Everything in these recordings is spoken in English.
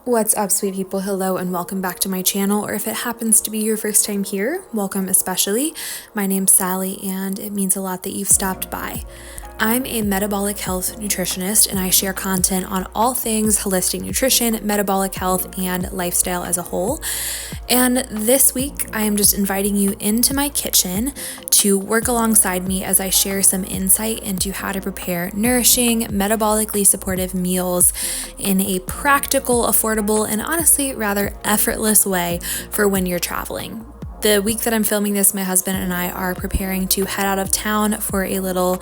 What's up, sweet people? Hello and welcome back to my channel, or if it happens to be your first time here, welcome especially. My name's Sally and it means a lot that you've stopped by. I'm a metabolic health nutritionist and I share content on all things holistic nutrition, metabolic health, and lifestyle as a whole. And this week, I am just inviting you into my kitchen to work alongside me as I share some insight into how to prepare nourishing, metabolically supportive meals in a practical, affordable, and honestly rather effortless way for when you're traveling. The week that I'm filming this, my husband and I are preparing to head out of town for a little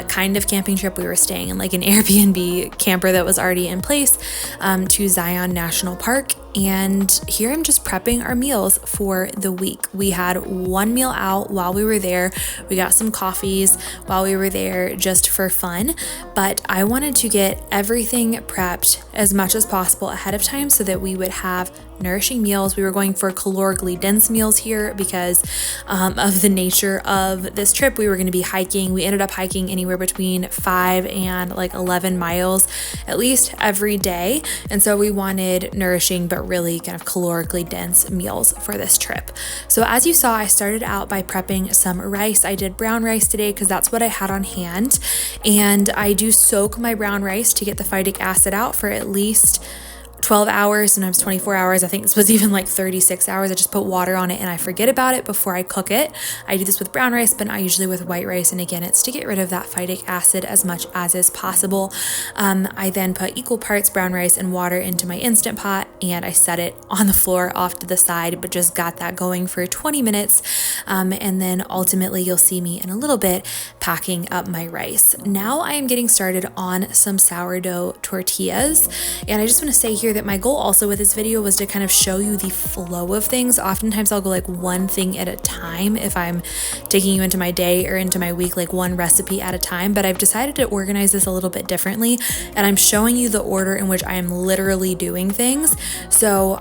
kind of camping trip. We were staying in like an Airbnb camper that was already in place to Zion National Park. And here I'm just prepping our meals for the week. We had one meal out while we were there. We got some coffees while we were there just for fun. But I wanted to get everything prepped as much as possible ahead of time so that we would have nourishing meals. We were going for calorically dense meals here because of the nature of this trip. We were going to be hiking. We ended up hiking anywhere between 5 and like 11 miles at least every day. And so we wanted nourishing but really kind of calorically dense meals for this trip. So as you saw, I started out by prepping some rice. I did brown rice today because that's what I had on hand. And I do soak my brown rice to get the phytic acid out for at least 12 hours, sometimes 24 hours. I think this was even like 36 hours. I just put water on it and I forget about it before I cook it. I do this with brown rice, but not usually with white rice. And again, it's to get rid of that phytic acid as much as is possible. I then put equal parts brown rice and water into my Instant Pot and I set it on the floor off to the side, but just got that going for 20 minutes. And then ultimately you'll see me in a little bit packing up my rice. Now I am getting started on some sourdough tortillas. And I just want to say here that my goal also with this video was to kind of show you the flow of things. Oftentimes I'll go like one thing at a time if I'm taking you into my day or into my week, like one recipe at a time, but I've decided to organize this a little bit differently and I'm showing you the order in which I am literally doing things. So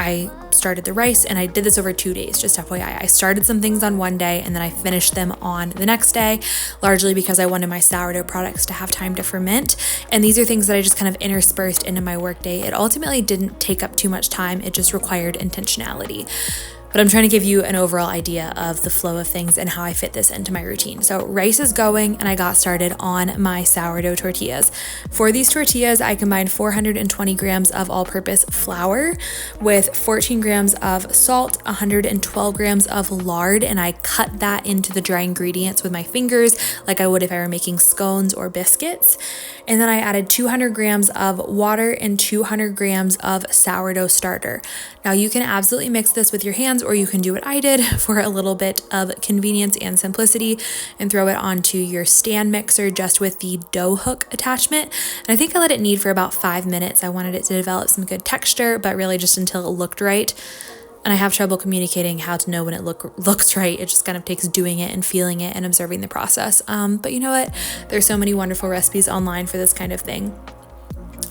I started the rice and I did this over 2 days, just FYI. I started some things on one day and then I finished them on the next day, largely because I wanted my sourdough products to have time to ferment. And these are things that I just kind of interspersed into my workday. It ultimately didn't take up too much time. It just required intentionality. But I'm trying to give you an overall idea of the flow of things and how I fit this into my routine. So rice is going and I got started on my sourdough tortillas. For these tortillas, I combined 420 grams of all-purpose flour with 14 grams of salt, 112 grams of lard, and I cut that into the dry ingredients with my fingers like I would if I were making scones or biscuits. And then I added 200 grams of water and 200 grams of sourdough starter. Now you can absolutely mix this with your hands or you can do what I did for a little bit of convenience and simplicity and throw it onto your stand mixer just with the dough hook attachment. And I think I let it knead for about 5 minutes. I wanted it to develop some good texture, but really just until it looked right. And I have trouble communicating how to know when it looks right. It just kind of takes doing it and feeling it and observing the process. But you know what? There's so many wonderful recipes online for this kind of thing.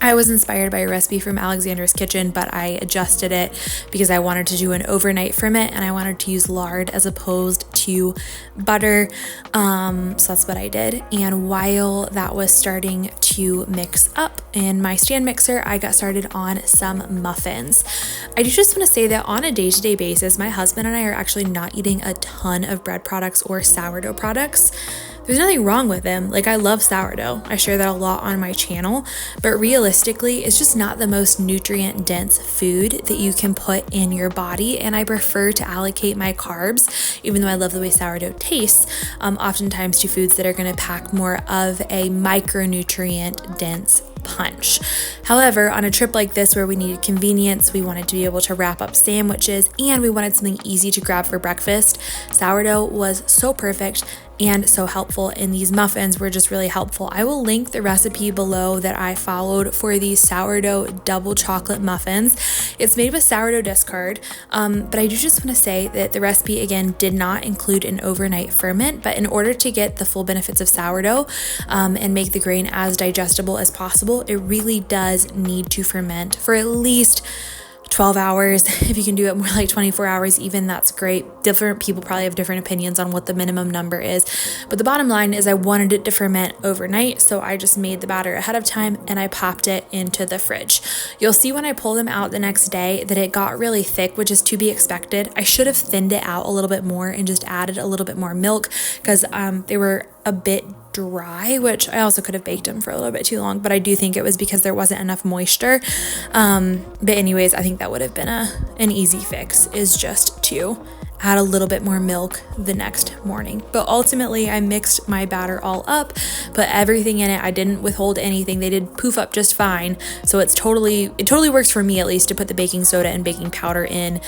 I was inspired by a recipe from Alexandra's Kitchen, but I adjusted it because I wanted to do an overnight ferment and I wanted to use lard as opposed to butter. So that's what I did. And while that was starting to mix up in my stand mixer, I got started on some muffins. I do just want to say that on a day-to-day basis, my husband and I are actually not eating a ton of bread products or sourdough products. There's nothing wrong with them. Like, I love sourdough. I share that a lot on my channel, but realistically, it's just not the most nutrient dense food that you can put in your body. And I prefer to allocate my carbs, even though I love the way sourdough tastes, oftentimes to foods that are going to pack more of a micronutrient dense punch. However, on a trip like this where we needed convenience, we wanted to be able to wrap up sandwiches and we wanted something easy to grab for breakfast, sourdough was so perfect and so helpful, and these muffins were just really helpful. I will link the recipe below that I followed for these sourdough double chocolate muffins. It's made with sourdough discard, but I do just want to say that the recipe again did not include an overnight ferment, but in order to get the full benefits of sourdough and make the grain as digestible as possible, it really does need to ferment for at least 12 hours. If you can do it more like 24 hours even, that's great. Different people probably have different opinions on what the minimum number is, but the bottom line is I wanted it to ferment overnight, so I just made the batter ahead of time and I popped it into the fridge. You'll see when I pull them out the next day that it got really thick, which is to be expected. I should have thinned it out a little bit more and just added a little bit more milk because they were a bit dry, which I also could have baked them for a little bit too long, but I do think it was because there wasn't enough moisture. But anyways, I think that would have been an easy fix, is just to add a little bit more milk the next morning. But ultimately I mixed my batter all up, put everything in it. I didn't withhold anything. They did poof up just fine. So it totally works for me, at least, to put the baking soda and baking powder in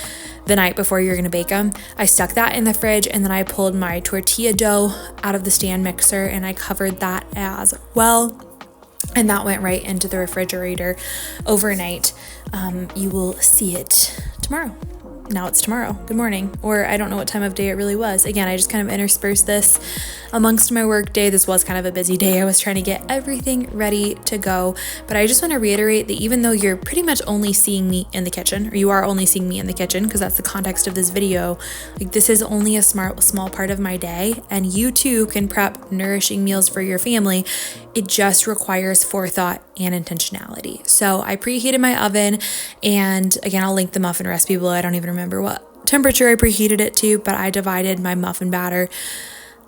the night before you're gonna bake them. I stuck that in the fridge, and then I pulled my tortilla dough out of the stand mixer and I covered that as well. And that went right into the refrigerator overnight. You will see it tomorrow. Now it's tomorrow. Good morning. Or I don't know what time of day it really was. Again, I just kind of interspersed this amongst my work day. This was kind of a busy day. I was trying to get everything ready to go. But I just want to reiterate that even though you're pretty much only seeing me in the kitchen, or you are only seeing me in the kitchen, because that's the context of this video, like, this is only a small part of my day, and you too can prep nourishing meals for your family. It just requires forethought and intentionality. So I preheated my oven, and again, I'll link the muffin recipe below. I don't even remember what temperature I preheated it to, but I divided my muffin batter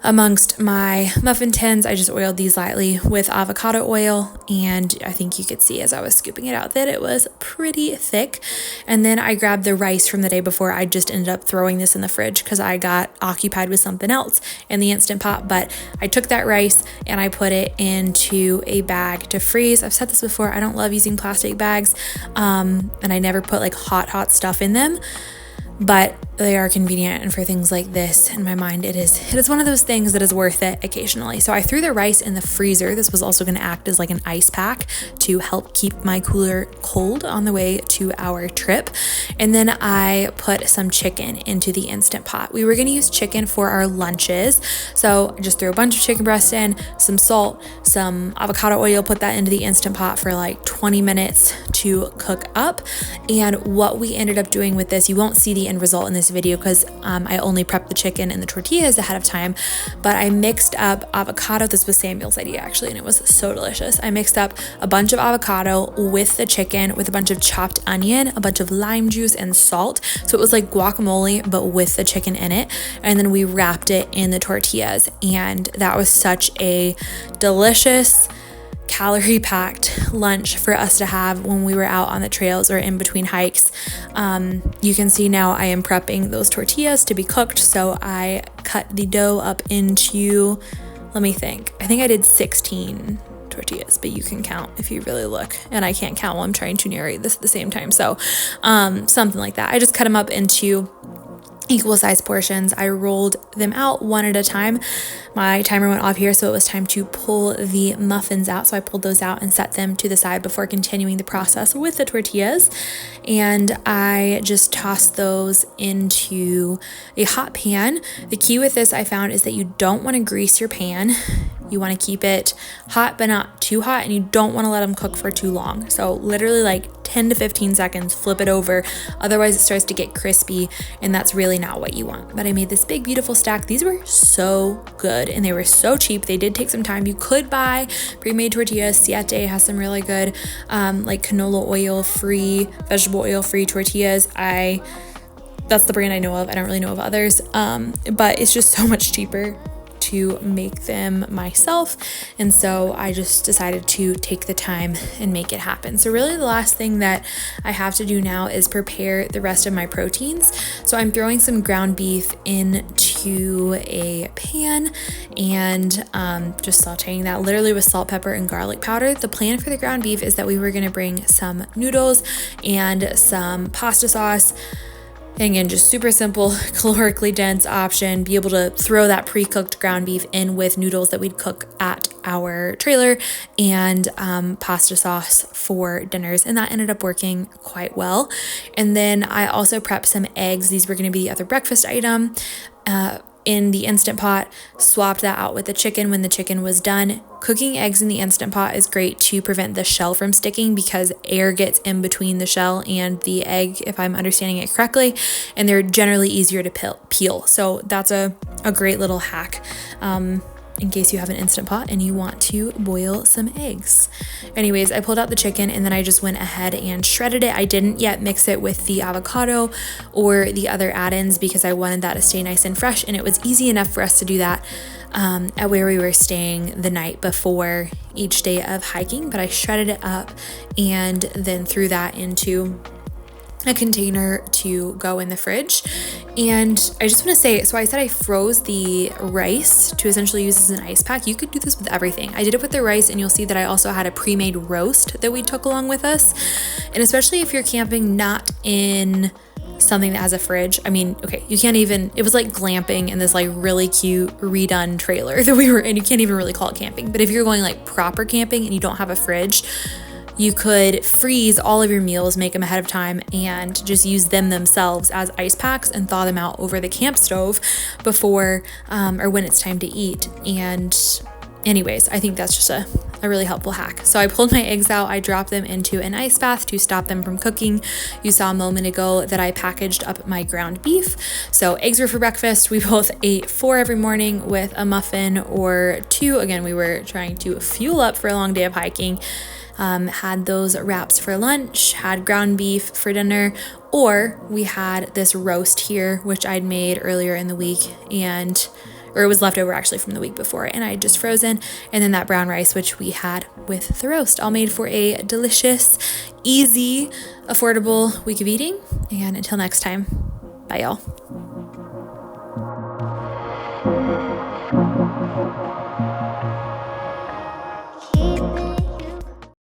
amongst my muffin tins. I just oiled these lightly with avocado oil, and I think you could see as I was scooping it out that it was pretty thick. And then I grabbed the rice from the day before. I just ended up throwing this in the fridge because I got occupied with something else in the Instant Pot, but I took that rice and I put it into a bag to freeze. I've said this before, I don't love using plastic bags, and I never put like hot stuff in them, but they are convenient, and for things like this, in my mind, it is one of those things that is worth it occasionally. So I threw the rice in the freezer. This was also going to act as like an ice pack to help keep my cooler cold on the way to our trip. And then I put some chicken into the Instant Pot. We were going to use chicken for our lunches, so I just threw a bunch of chicken breast in, some salt, some avocado oil, put that into the Instant Pot for like 20 minutes to cook up. And what we ended up doing with this, you won't see the end result in this video because I only prepped the chicken and the tortillas ahead of time, but I mixed up avocado. This was Samuel's idea actually, and it was so delicious. I mixed up a bunch of avocado with the chicken, with a bunch of chopped onion, a bunch of lime juice, and salt. So it was like guacamole, but with the chicken in it. And then we wrapped it in the tortillas, and that was such a delicious, calorie-packed lunch for us to have when we were out on the trails or in between hikes. You can see now I am prepping those tortillas to be cooked. So I cut the dough up into, let me think, I think I did 16 tortillas, but you can count if you really look, and I can't count while I'm trying to narrate this at the same time. So something like that. I just cut them up into equal size portions. I rolled them out one at a time. My timer went off here, so it was time to pull the muffins out. So I pulled those out and set them to the side before continuing the process with the tortillas. And I just tossed those into a hot pan. The key with this, I found, is that you don't want to grease your pan. You want to keep it hot, but not too hot, and you don't want to let them cook for too long. So literally like 10 to 15 seconds, flip it over. Otherwise it starts to get crispy, and that's really not what you want. But I made this big, beautiful stack. These were so good, and they were so cheap. They did take some time. You could buy pre-made tortillas. Siete has some really good, like canola oil free, vegetable oil free tortillas. That's the brand I know of. I don't really know of others, but it's just so much cheaper to make them myself, and so I just decided to take the time and make it happen. So really the last thing that I have to do now is prepare the rest of my proteins. So I'm throwing some ground beef into a pan and just sauteing that literally with salt, pepper, and garlic powder. The plan for the ground beef is that we were going to bring some noodles and some pasta sauce. And again, just super simple, calorically dense option. Be able to throw that pre-cooked ground beef in with noodles that we'd cook at our trailer and pasta sauce for dinners. And that ended up working quite well. And then I also prepped some eggs. These were going to be the other breakfast item in the Instant Pot. Swapped that out with the chicken when the chicken was done. cooking eggs in the Instant Pot is great to prevent the shell from sticking because air gets in between the shell and the egg, if I'm understanding it correctly, and they're generally easier to peel. So that's a great little hack. In case you have an Instant Pot and you want to boil some eggs. Anyways, I pulled out the chicken and then I just went ahead and shredded it. I didn't yet mix it with the avocado or the other add-ins because I wanted that to stay nice and fresh, and it was easy enough for us to do that at where we were staying the night before each day of hiking. But I shredded it up and then threw that into a container to go in the fridge. And I just want to say, so I said I froze the rice to essentially use as an ice pack. You could do this with everything. I did it with the rice, and you'll see that I also had a pre-made roast that we took along with us. And especially if you're camping not in something that has a fridge. I mean, okay, you can't even, it was like glamping in this like really cute redone trailer that we were in. You can't even really call it camping. But if you're going like proper camping and you don't have a fridge, you could freeze all of your meals, make them ahead of time, and just use them themselves as ice packs and thaw them out over the camp stove before or when it's time to eat. And anyways, I think that's just a really helpful hack. So I pulled my eggs out, I dropped them into an ice bath to stop them from cooking. You saw a moment ago that I packaged up my ground beef. So eggs were for breakfast. We both ate 4 every morning with a muffin or 2. Again, we were trying to fuel up for a long day of hiking. Had those wraps for lunch, had ground beef for dinner, or we had this roast here, which I'd made earlier in the week, or it was left over actually from the week before, and I had just frozen, and then that brown rice, which we had with the roast, all made for a delicious, easy, affordable week of eating. And until next time, bye y'all.